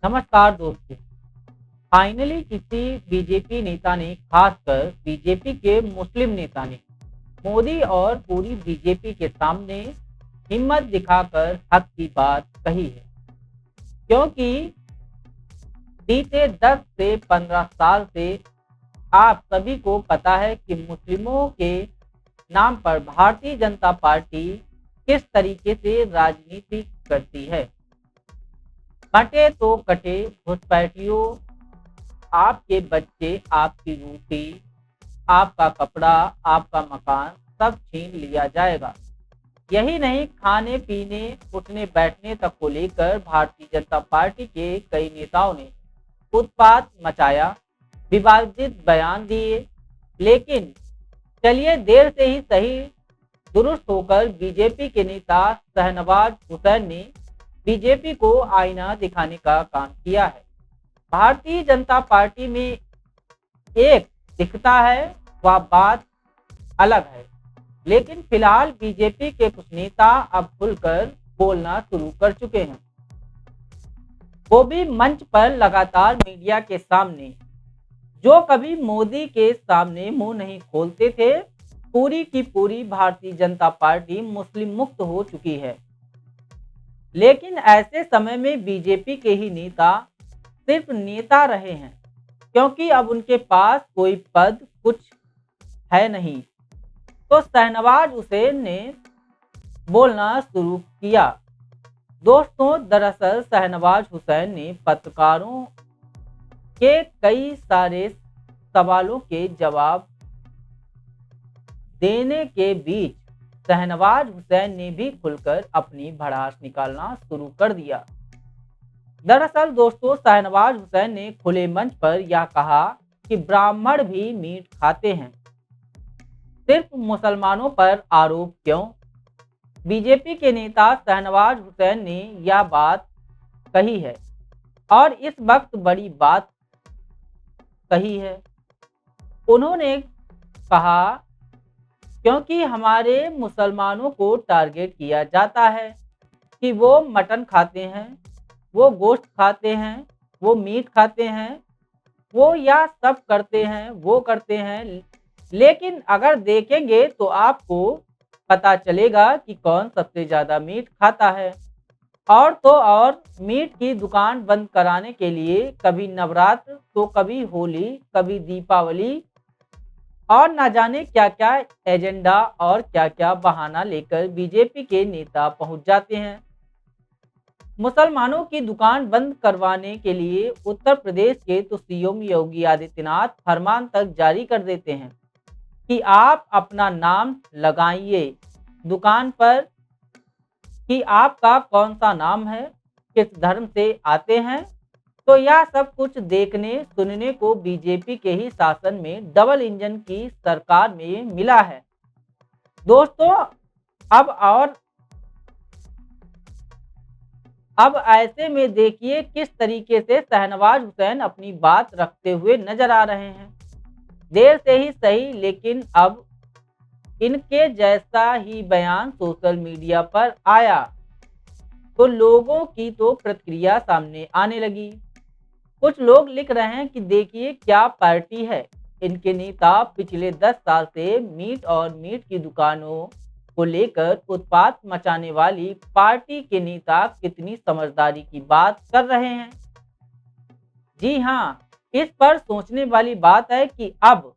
नमस्कार दोस्तों। फाइनली किसी बीजेपी नेता ने, खासकर बीजेपी के मुस्लिम नेता ने, मोदी और पूरी बीजेपी के सामने हिम्मत दिखाकर हक की बात कही है। क्योंकि बीते 10 से 15 साल से आप सभी को पता है कि मुस्लिमों के नाम पर भारतीय जनता पार्टी किस तरीके से राजनीति करती है। कटे तो कटे, घुसपैठियों, आपके बच्चे, आपकी रोटी, आपका कपड़ा, आपका मकान सब छीन लिया जाएगा। यही नहीं, खाने पीने, उठने बैठने तक को लेकर भारतीय जनता पार्टी के कई नेताओं ने उत्पात मचाया, विवादित बयान दिए। लेकिन चलिए, देर से ही सही, दुरुस्त होकर बीजेपी के नेता शाहनवाज हुसैन ने बीजेपी को आईना दिखाने का काम किया है। भारतीय जनता पार्टी में एक दिखता है, वह बात अलग है। लेकिन फिलहाल बीजेपी के कुछ नेता अब खुलकर बोलना शुरू कर चुके हैं। वो भी मंच पर लगातार मीडिया के सामने। जो कभी मोदी के सामने मुंह नहीं खोलते थे, पूरी की पूरी भारतीय जनता पार्टी मुस्लिम मुक्त हो चुकी है। लेकिन ऐसे समय में बीजेपी के ही नेता सिर्फ नेता रहे हैं, क्योंकि अब उनके पास कोई पद कुछ है नहीं। तो शाहनवाज हुसैन ने बोलना शुरू किया। दोस्तों, दरअसल शाहनवाज हुसैन ने पत्रकारों के कई सारे सवालों के जवाब देने के बीच शाहनवाज हुसैन ने भी खुलकर अपनी भड़ास निकालना शुरू कर दिया। दरअसल दोस्तों, शाहनवाज हुसैन ने खुले मंच पर यह कहा कि ब्राह्मण भी मीट खाते हैं। सिर्फ मुसलमानों पर आरोप क्यों? बीजेपी के नेता शाहनवाज हुसैन ने यह बात कही है और इस वक्त बड़ी बात कही है। उन्होंने कहा, क्योंकि हमारे मुसलमानों को टारगेट किया जाता है कि वो मटन खाते हैं, वो गोश्त खाते हैं, वो मीट खाते हैं, वो या सब करते हैं, वो करते हैं। लेकिन अगर देखेंगे तो आपको पता चलेगा कि कौन सबसे ज़्यादा मीट खाता है। और तो और, मीट की दुकान बंद कराने के लिए कभी नवरात्र तो कभी होली, कभी दीपावली और ना जाने क्या क्या एजेंडा और क्या क्या बहाना लेकर बीजेपी के नेता पहुंच जाते हैं। मुसलमानों की दुकान बंद करवाने के लिए उत्तर प्रदेश के तो सीएम योगी आदित्यनाथ फरमान तक जारी कर देते हैं कि आप अपना नाम लगाइए दुकान पर, कि आपका कौन सा नाम है, किस धर्म से आते हैं। तो यह सब कुछ देखने सुनने को बीजेपी के ही शासन में डबल इंजन की सरकार में मिला है। दोस्तों, अब ऐसे में देखिए किस तरीके से शाहनवाज हुसैन अपनी बात रखते हुए नजर आ रहे हैं। देर से ही सही, लेकिन अब इनके जैसा ही बयान सोशल मीडिया पर आया तो लोगों की तो प्रतिक्रिया सामने आने लगी। कुछ लोग लिख रहे हैं कि देखिए क्या पार्टी है, इनके नेता पिछले 10 साल से मीट और मीट की दुकानों को लेकर उत्पात मचाने वाली पार्टी के नेता कितनी समझदारी की बात कर रहे हैं। जी हाँ, इस पर सोचने वाली बात है कि अब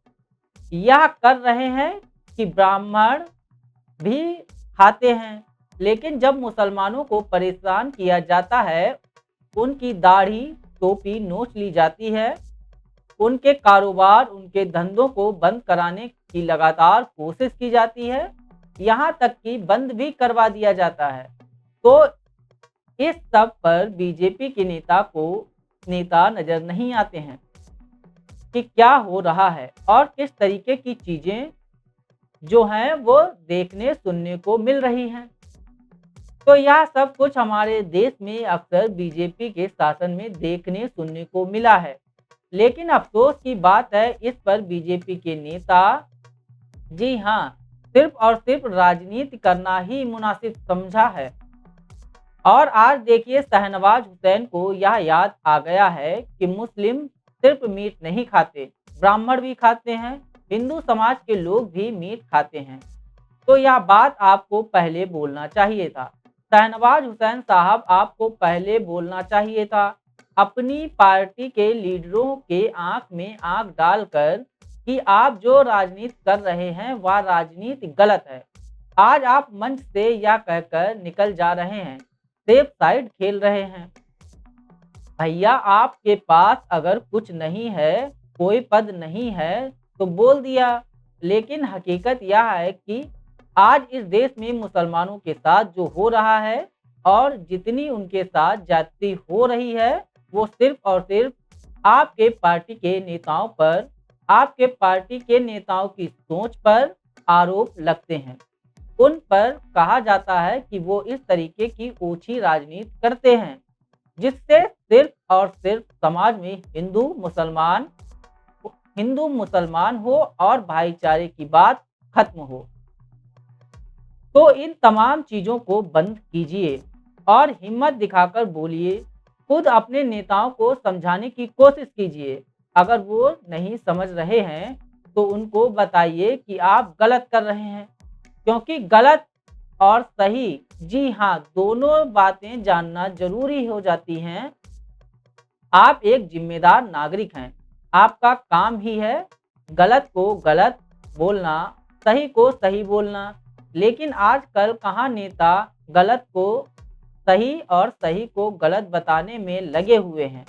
यह कर रहे हैं कि ब्राह्मण भी खाते हैं। लेकिन जब मुसलमानों को परेशान किया जाता है, उनकी दाढ़ी टोपी नोच ली जाती है, उनके कारोबार, उनके धंधों को बंद कराने की लगातार कोशिश की जाती है, यहाँ तक कि बंद भी करवा दिया जाता है। तो इस सब पर बीजेपी के नेता नजर नहीं आते हैं कि क्या हो रहा है और किस तरीके की चीजें जो हैं वो देखने सुनने को मिल रही हैं। तो यह सब कुछ हमारे देश में अक्सर बीजेपी के शासन में देखने सुनने को मिला है। लेकिन अफसोस की बात है, इस पर बीजेपी के नेता, जी हाँ, सिर्फ और सिर्फ राजनीति करना ही मुनासिब समझा है और आज देखिए शाहनवाज हुसैन को यह याद आ गया है कि मुस्लिम सिर्फ मीट नहीं खाते, ब्राह्मण भी खाते हैं, हिंदू समाज के लोग भी मीट खाते हैं। तो यह बात आपको पहले बोलना चाहिए था। शाहनवाज हुसैन साहब, आपको पहले बोलना चाहिए था। अपनी पार्टी के लीडरों के आंख में आंख डालकर कि आप जो राजनीति कर रहे हैं वह राजनीति गलत है। आज आप मंच से यह कहकर निकल जा रहे हैं, सेफ साइड खेल रहे हैं। भैया, आपके पास अगर कुछ नहीं है, कोई पद नहीं है तो बोल दिया। लेकिन हकीकत यह है कि आज इस देश में मुसलमानों के साथ जो हो रहा है और जितनी उनके साथ ज्यादती हो रही है, वो सिर्फ और सिर्फ आपके पार्टी के नेताओं पर, आपके पार्टी के नेताओं की सोच पर आरोप लगते हैं। उन पर कहा जाता है कि वो इस तरीके की ओछी राजनीति करते हैं जिससे सिर्फ और सिर्फ समाज में हिंदू मुसलमान हो और भाईचारे की बात खत्म हो। तो इन तमाम चीजों को बंद कीजिए और हिम्मत दिखाकर बोलिए। खुद अपने नेताओं को समझाने की कोशिश कीजिए। अगर वो नहीं समझ रहे हैं तो उनको बताइए कि आप गलत कर रहे हैं, क्योंकि गलत और सही, जी हाँ, दोनों बातें जानना जरूरी हो जाती हैं। आप एक जिम्मेदार नागरिक हैं। आपका काम ही है गलत को गलत बोलना, सही को सही बोलना। लेकिन आजकल कहाँ नेता गलत को सही और सही को गलत बताने में लगे हुए हैं।